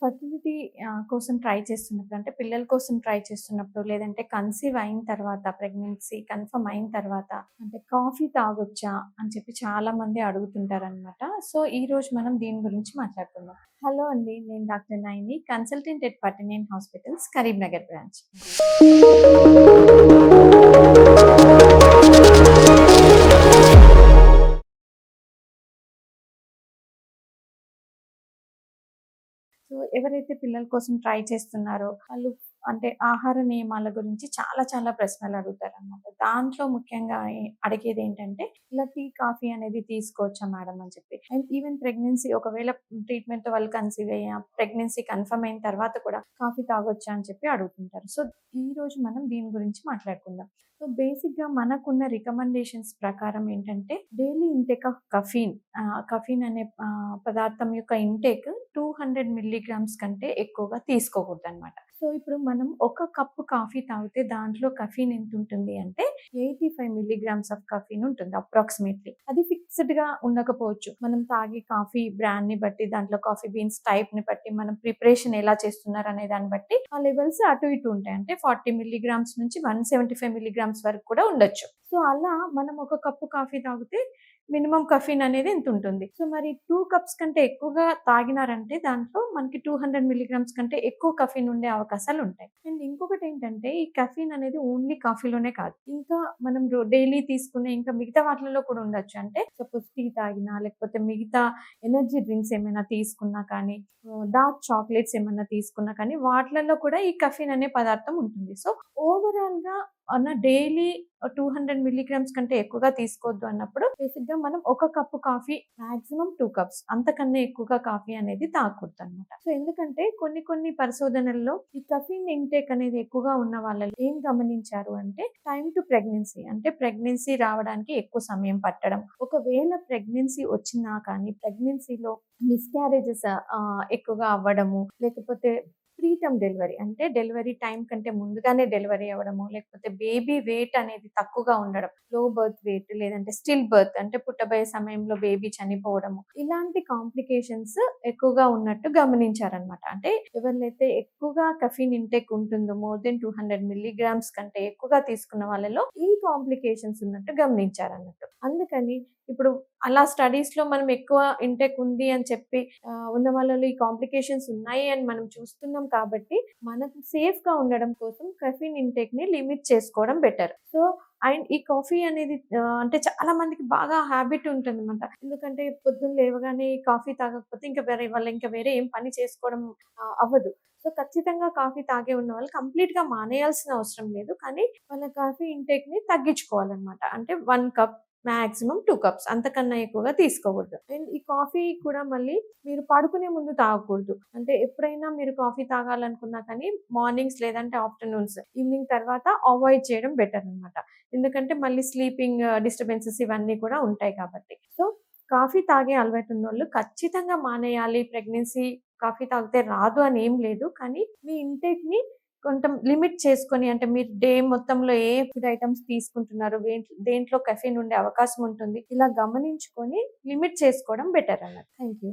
Fertility కోసం try చేస్తున్నప్పుడు అంటే పిల్లల కోసం ట్రై చేస్తున్నప్పుడు లేదంటే కన్సీవ్ అయిన తర్వాత ప్రెగ్నెన్సీ కన్ఫర్మ్ అయిన తర్వాత అంటే కాఫీ తాగొచ్చా అని చెప్పి చాలా మంది అడుగుతుంటారనమాట. సో ఈరోజు మనం దీని గురించి మాట్లాడుకుందాం. హలో అండి, నేను doctor Naini, consultant at 49 hospitals, Karimnagar branch. So ఎవరైతే పిల్లల కోసం ట్రై చేస్తున్నారో వాళ్ళు అంటే ఆహార నియమాల గురించి చాలా చాలా ప్రశ్నలు అడుగుతారనమాట. దాంట్లో ముఖ్యంగా అడిగేది ఏంటంటే ఇలా టీ, కాఫీ అనేది తీసుకోవచ్చా మేడం అని చెప్పి. అండ్ ఈవెన్ ప్రెగ్నెన్సీ ఒకవేళ ట్రీట్మెంట్ వాళ్ళు కన్సీవ్ అయ్యా ప్రెగ్నెన్సీ కన్ఫర్మ్ అయిన తర్వాత కూడా కాఫీ తాగొచ్చా అని చెప్పి అడుగుతుంటారు. సో ఈ రోజు మనం దీని గురించి మాట్లాడుకుందాం. సో బేసిక్గా మనకున్న రికమెండేషన్స్ ప్రకారం ఏంటంటే డైలీ ఇంటేక్ ఆఫ్ కఫీన్, కఫీన్ అనే పదార్థం యొక్క ఇంటేక్ 200 మిల్లీగ్రామ్స్ కంటే ఎక్కువగా తీసుకోకూడదు అనమాట. సో ఇప్పుడు మనం ఒక కప్పు కాఫీ తాగితే దాంట్లో కఫీన్ ఎంత ఉంటుంది అంటే 85 మిల్లీగ్రామ్స్ ఆఫ్ కఫీన్ ఉంటుంది అప్రాక్సిమేట్లీ. అది ఫిక్స్డ్ గా ఉండకపోవచ్చు. మనం తాగే కాఫీ బ్రాండ్ ని బట్టి, దాంట్లో కాఫీ బీన్స్ టైప్ ని బట్టి, మనం ప్రిపరేషన్ ఎలా చేస్తున్నారు అనే దాన్ని బట్టి ఆ లెవెల్స్ అటు ఇటు ఉంటాయి. అంటే 40 మిల్లీగ్రామ్స్ నుంచి 175 మిల్లీగ్రామ్స్ వరకు కూడా ఉండొచ్చు. సో అలా మనం ఒక కప్పు కాఫీ తాగితే మినిమం కఫీన్ అనేది ఎంత ఉంటుంది. సో మరి 2 కప్స్ కంటే ఎక్కువగా తాగినారంటే దాంట్లో మనకి 200 మిల్లీగ్రామ్స్ కంటే ఎక్కువ కఫీన్ ఉండే అవకాశాలు ఉంటాయి. అండ్ ఇంకొకటి ఏంటంటే ఈ కఫీన్ అనేది ఓన్లీ కాఫీలోనే కాదు, ఇంకా మనం డైలీ తీసుకునే ఇంకా మిగతా వాటిలలో కూడా ఉండొచ్చు. అంటే సపోజ్ టీ తాగినా, లేకపోతే మిగతా ఎనర్జీ డ్రింక్స్ ఏమైనా తీసుకున్నా కానీ, డార్క్ చాక్లెట్స్ ఏమైనా తీసుకున్నా కానీ వాటిలలో కూడా ఈ కఫీన్ అనే పదార్థం ఉంటుంది. సో ఓవరాల్ గా డైలీ 200 మిల్లీగ్రామ్స్ కంటే ఎక్కువగా తీసుకోవద్దు అన్నప్పుడు బేసిక్గా మనం ఒక కప్పు కాఫీ, మాక్సిమం 2 కప్స్, అంతకన్నా ఎక్కువగా కాఫీ అనేది తాగకూడదు అనమాట. సో ఎందుకంటే కొన్ని పరిశోధనల్లో ఈ కఫీన్ ఇంటేక్ అనేది ఎక్కువగా ఉన్న వాళ్ళలో ఏం గమనించారు అంటే టైం టు ప్రెగ్నెన్సీ, అంటే ప్రెగ్నెన్సీ రావడానికి ఎక్కువ సమయం పట్టడం, ఒకవేళ ప్రెగ్నెన్సీ వచ్చినా కానీ ప్రెగ్నెన్సీలో మిస్క్యారేజెస్ ఎక్కువగా అవ్వడము, లేకపోతే ప్రీటర్మ్ డెలివరీ అంటే డెలివరీ టైం కంటే ముందుగానే డెలివరీ అవ్వడము, లేకపోతే బేబీ వెయిట్ అనేది తక్కువగా ఉండడం, లో బర్త్ వెయిట్, లేదంటే స్టిల్ బర్త్ అంటే పుట్టబోయే సమయంలో బేబీ చనిపోవడము, ఇలాంటి కాంప్లికేషన్స్ ఎక్కువగా ఉన్నట్టు గమనించారనమాట. అంటే ఎవరినైతే ఎక్కువగా కఫీన్ ఇంటేక్ ఉంటుందో మోర్ దెన్ 200 మిల్లీగ్రామ్స్ కంటే ఎక్కువగా తీసుకున్న వాళ్ళలో ఈ కాంప్లికేషన్స్ ఉన్నట్టు గమనించారన్నట్టు. అందుకని ఇప్పుడు అలా స్టడీస్ లో మనం ఎక్కువ ఇంటెక్ ఉంది అని చెప్పి ఉన్న వాళ్ళలో ఈ కాంప్లికేషన్స్ ఉన్నాయి అని మనం చూస్తున్నాం కాబట్టి మనకు సేఫ్ గా ఉండడం కోసం కఫీన్ ఇంటెక్ ని లిమిట్ చేసుకోవడం బెటర్. సో అండ్ ఈ కాఫీ అనేది అంటే చాలా మందికి బాగా హ్యాబిట్ ఉంటుంది అనమాట. ఎందుకంటే పొద్దున్న లేవగానే ఈ కాఫీ తాగకపోతే ఇంకా వేరే ఏం పని చేసుకోవడం అవ్వదు. సో ఖచ్చితంగా కాఫీ తాగే ఉన్న వాళ్ళు కంప్లీట్ గా మానేయాల్సిన అవసరం లేదు, కానీ వాళ్ళ కాఫీ ఇంటేక్ ని తగ్గించుకోవాలన్నమాట. అంటే 1 కప్, మాక్సిమం 2 కప్స్, అంతకన్నా ఎక్కువగా తీసుకోకూడదు. అండ్ ఈ కాఫీ కూడా మళ్ళీ మీరు పడుకునే ముందు తాగకూడదు. అంటే ఎప్పుడైనా మీరు కాఫీ తాగాలనుకున్నా కానీ మార్నింగ్స్ లేదంటే ఆఫ్టర్నూన్స్, ఈవినింగ్ తర్వాత అవాయిడ్ చేయడం బెటర్ అనమాట. ఎందుకంటే మళ్ళీ స్లీపింగ్ డిస్టర్బెన్సెస్ ఇవన్నీ కూడా ఉంటాయి కాబట్టి. సో కాఫీ తాగే అలవాటు ఉన్నోళ్ళు ఖచ్చితంగా మానేయాలి. ప్రెగ్నెన్సీ కాఫీ తాగితే రాదు అని ఏం లేదు, కానీ మీ ఇంటేక్‌ని కొంచెం లిమిట్ చేసుకొని, అంటే మీరు డే మొత్తంలో ఏ ఫుడ్ ఐటెమ్స్ తీసుకుంటున్నారు, దేంట్లో కెఫీన్ ఉండే అవకాశం ఉంటుంది, ఇలా గమనించుకొని లిమిట్ చేసుకోవడం బెటర్ అన్నట్టు. Thank you.